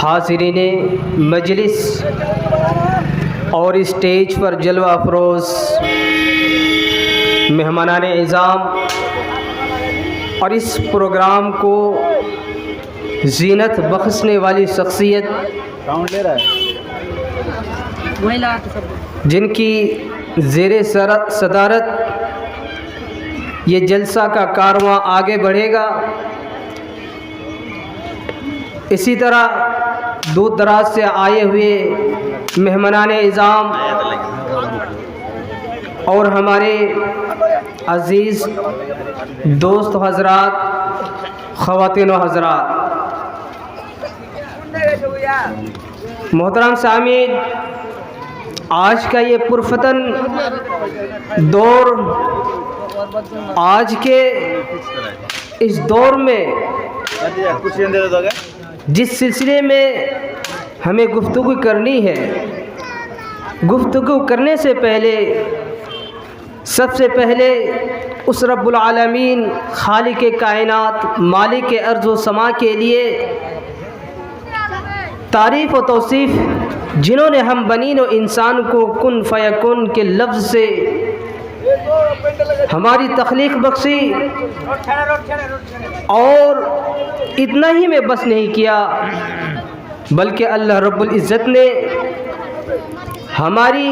حاضرین مجلس اور اسٹیج پر جلوہ افروز مہمانان اعظام اور اس پروگرام کو زینت بخشنے والی شخصیت جن کی زیر صدارت یہ جلسہ کا کارواں آگے بڑھے گا، اسی طرح دور دراز سے آئے ہوئے مہمانان اعظام اور ہمارے عزیز دوست حضرات، خواتین و حضرات، محترم سامعین، آج کا یہ پرفتن دور، آج کے اس دور میں جس سلسلے میں ہمیں گفتگو کرنی ہے، گفتگو کرنے سے پہلے سب سے پہلے اس رب العالمین خالق کائنات مالک ارض و سما کے لیے تعریف و توصیف، جنہوں نے ہم بنین و انسان کو کن فیکن کے لفظ سے ہماری تخلیق بخشی، اور اتنا ہی میں بس نہیں کیا بلکہ اللہ رب العزت نے ہماری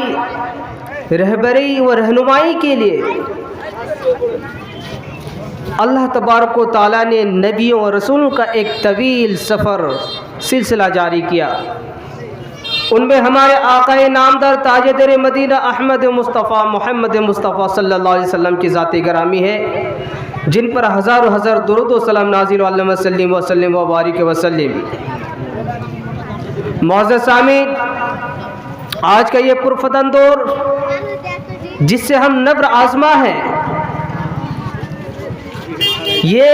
رہبری و رہنمائی کے لیے اللہ تبارک و تعالیٰ نے نبیوں اور رسولوں کا ایک طویل سلسلہ جاری کیا۔ ان میں ہمارے آقا نامدار تاجدار مدینہ احمد مصطفیٰ محمد مصطفیٰ صلی اللہ علیہ وسلم کی ذات گرامی ہے، جن پر ہزار و ہزار درود و سلام نازل علم وسلم وسلم و بارک وسلم۔ معزز سامعین، آج کا یہ پرفتن دور جس سے ہم نبر آزما ہے، یہ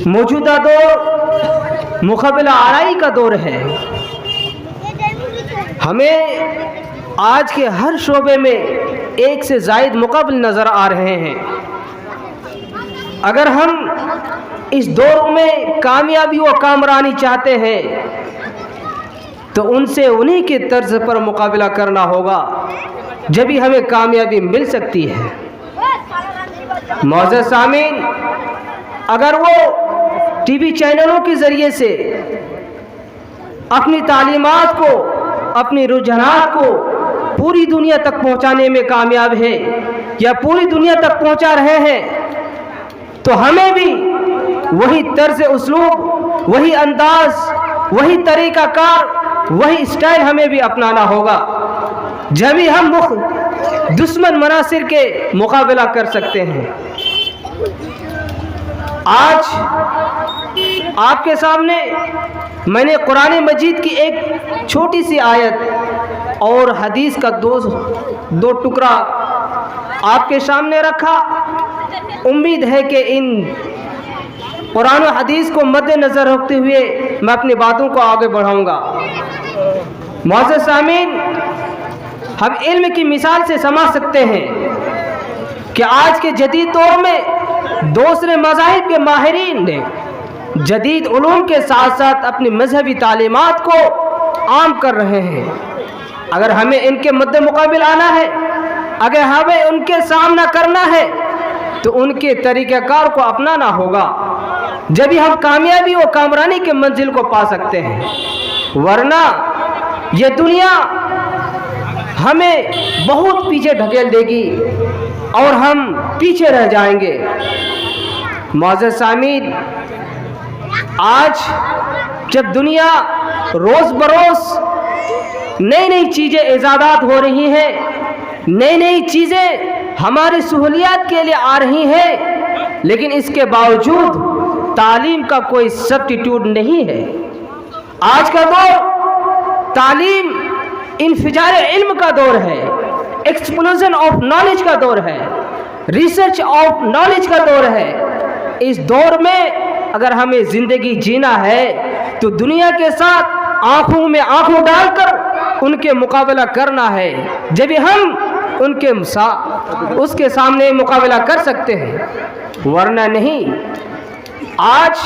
موجودہ دور مقابلہ آرائی کا دور ہے۔ ہمیں آج کے ہر شعبے میں ایک سے زائد مقابل نظر آ رہے ہیں۔ اگر ہم اس دور میں کامیابی و کامرانی چاہتے ہیں تو ان سے انہی کے طرز پر مقابلہ کرنا ہوگا، جبھی ہمیں کامیابی مل سکتی ہے۔ معزز سامعین، اگر وہ ٹی وی چینلوں کے ذریعے سے اپنی تعلیمات کو، اپنی رجحانات کو پوری دنیا تک پہنچانے میں کامیاب ہے یا پوری دنیا تک پہنچا رہے ہیں، تو ہمیں بھی وہی طرز اسلوب، وہی انداز، وہی طریقہ کار، وہی اسٹائل ہمیں بھی اپنانا ہوگا، جبھی ہم دشمن مناصر کے مقابلہ کر سکتے ہیں۔ آج آپ کے سامنے میں نے قرآن مجید کی ایک چھوٹی سی آیت اور حدیث کا دو ٹکڑا آپ کے سامنے رکھا۔ امید ہے کہ ان قرآن و حدیث کو مد نظر رکھتے ہوئے میں اپنی باتوں کو آگے بڑھاؤں گا۔ معزز سامعین، ہم علم کی مثال سے سمجھ سکتے ہیں کہ آج کے جدید دور میں دوسرے مذاہب کے ماہرین نے جدید علوم کے ساتھ ساتھ اپنی مذہبی تعلیمات کو عام کر رہے ہیں۔ اگر ہمیں ان کے مد مقابل آنا ہے، اگر ہمیں ان کے سامنا کرنا ہے، تو ان کے طریقہ کار کو اپنانا ہوگا، جبھی ہم کامیابی و کامرانی کے منزل کو پا سکتے ہیں، ورنہ یہ دنیا ہمیں بہت پیچھے ڈھکیل دے گی اور ہم پیچھے رہ جائیں گے۔ معزز سامعین، آج جب دنیا روز بروز نئی نئی چیزیں ایجادات ہو رہی ہیں، نئی نئی چیزیں ہماری سہولیات کے لیے آ رہی ہیں، لیکن اس کے باوجود تعلیم کا کوئی سبسٹیٹیوٹ نہیں ہے۔ آج کا دور تعلیم انفجار علم کا دور ہے، ایکسپلوژن آف نالج کا دور ہے، ریسرچ آف نالج کا دور ہے۔ اس دور میں اگر ہمیں زندگی جینا ہے تو دنیا کے ساتھ آنکھوں میں آنکھوں ڈال کر ان کے مقابلہ کرنا ہے، جب ہم اس کے سامنے مقابلہ کر سکتے ہیں، ورنہ نہیں۔ آج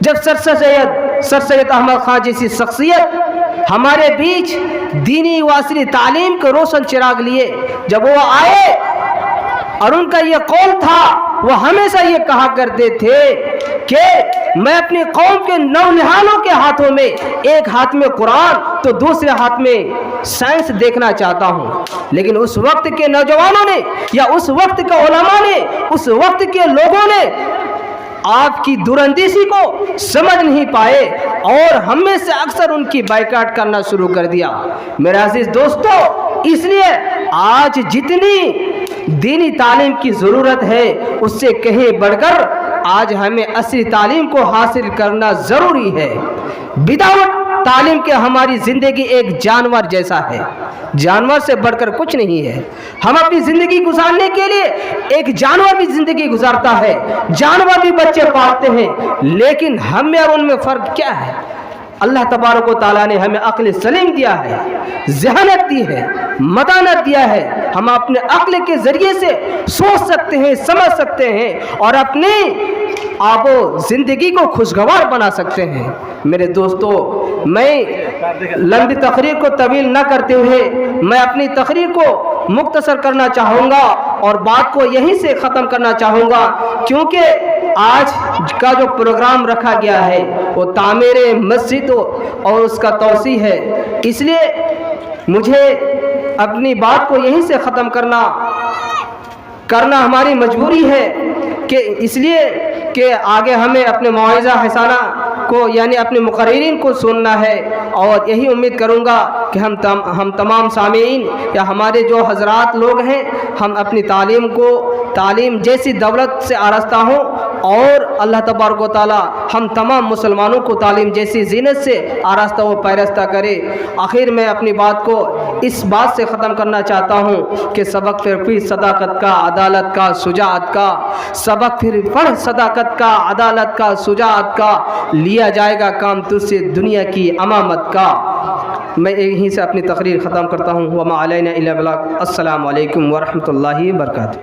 جب سر سید احمد خان جیسی شخصیت ہمارے بیچ دینی و عصری تعلیم کے روشن چراغ لیے جب وہ آئے، اور ان کا یہ قول تھا، وہ ہمیشہ یہ کہا کرتے تھے کہ میں اپنی قوم کے نونہالوں کے ہاتھوں میں، ایک ہاتھ میں قرآن تو دوسرے ہاتھ میں سائنس دیکھنا چاہتا ہوں۔ لیکن اس وقت کے نوجوانوں نے یا اس وقت کے علماء نے، اس وقت کے لوگوں نے آپ کی دراندیشی کو سمجھ نہیں پائے اور ہم میں سے اکثر ان کی بائیکاٹ کرنا شروع کر دیا۔ میرے عزیز دوستو، اس لیے آج جتنی دینی تعلیم کی ضرورت ہے اس سے کہیں بڑھ کر آج ہمیں عصری تعلیم کو حاصل کرنا ضروری ہے۔ وداؤٹ تعلیم کے ہماری زندگی ایک جانور جیسا ہے، جانور سے بڑھ کر کچھ نہیں ہے۔ ہم اپنی زندگی گزارنے کے لیے، ایک جانور بھی زندگی گزارتا ہے، جانور بھی بچے پالتے ہیں، لیکن ہم میں اور ان میں فرق کیا ہے؟ اللہ تبارک و تعالیٰ نے ہمیں عقل سلیم دیا ہے، ذہانت دی ہے، متانت دیا ہے۔ ہم اپنے عقل کے ذریعے سے سوچ سکتے ہیں، سمجھ سکتے ہیں اور اپنی آپ و زندگی کو خوشگوار بنا سکتے ہیں۔ میرے دوستو، میں لمبی تقریر کو طویل نہ کرتے ہوئے میں اپنی تقریر کو مختصر کرنا چاہوں گا اور بات کو یہیں سے ختم کرنا چاہوں گا، کیونکہ آج کا جو پروگرام رکھا گیا ہے وہ تعمیر مسجد اور اس کا توسیع ہے، اس لیے مجھے اپنی بات کو یہیں سے ختم کرنا ہماری مجبوری ہے، کہ اس لیے کہ آگے ہمیں اپنے موعظہ حسانہ کو یعنی اپنے مقررین کو سننا ہے، اور یہی امید کروں گا کہ ہم تمام سامعین یا ہمارے جو حضرات لوگ ہیں، ہم اپنی تعلیم جیسی دولت سے آراستہ ہوں، اور اللہ تبارک و تعالی ہم تمام مسلمانوں کو تعلیم جیسی زینت سے آراستہ و پیراستہ کرے۔ آخر میں اپنی بات کو اس بات سے ختم کرنا چاہتا ہوں کہ سبق پھر صداقت کا، عدالت کا، شجاعت کا، سبق پھر پڑھ صداقت کا، عدالت کا، شجاعت کا، لیا جائے گا کام تجھ سے دنیا کی امامت کا۔ میں یہیں سے اپنی تقریر ختم کرتا ہوں۔ وما علینا الا البلاغ۔ السلام علیکم ورحمۃ اللہ وبرکاتہ۔